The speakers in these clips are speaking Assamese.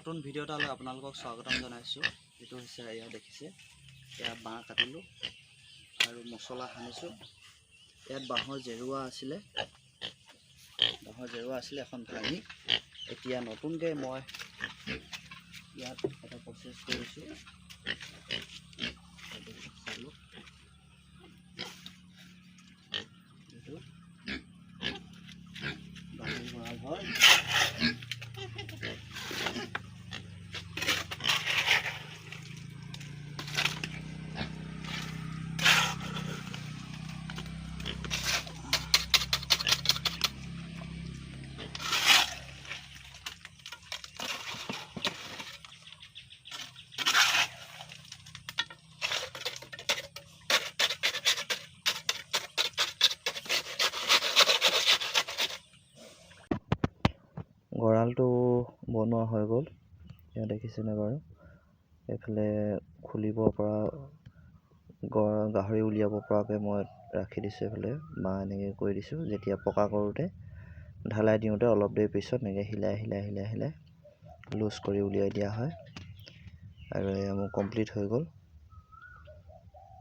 নতুন ভিডিও এটালৈ আপোনালোকক স্বাগতম জনাইছোঁ। এইটো হৈছে এয়া দেখিছে, এয়া বাঁহ কাটিলোঁ আৰু মছলা সানিছোঁ। ইয়াত বাঁহৰ জেৰুৱা আছিলে, এখন ভাঙি এতিয়া নতুনকৈ মই ইয়াত এটা প্ৰচেছ কৰিছোঁ। চালোঁ এইটো গাহৰি গঁৰাল হয়। গঁৰালটো বনোৱা হৈ গ'ল, এয়া দেখিছেনে বাৰু। এইফালে খুলিব পৰা গাহৰি উলিয়াব পৰাকৈ মই ৰাখি দিছোঁ। এইফালে বাঁহ এনেকৈ কৰি দিছোঁ। যেতিয়া পকা কৰোঁতে ঢালাই দিওঁতে অলপ দেৰি পিছত এনেকৈ হিলাই লুজ কৰি উলিয়াই দিয়া হয়। আৰু এয়া মোৰ কমপ্লিট হৈ গ'ল।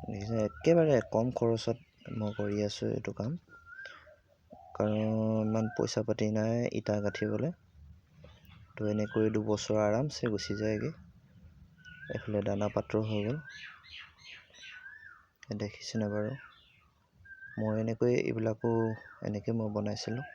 দেখিছে, একেবাৰে কম খৰচত মই কৰি আছোঁ এইটো কাম, কাৰণ ইমান পইচা পাতি নাই ইটা গাঁঠিবলৈ। তো এনেকৈ 2 বছৰ আৰামছে গুচি যায়গৈ। এইফালে দানা পাত্ৰ হৈ গ'ল, দেখিছেনে বাৰু। মই এইবিলাকো এনেকৈ মই বনাইছিলোঁ।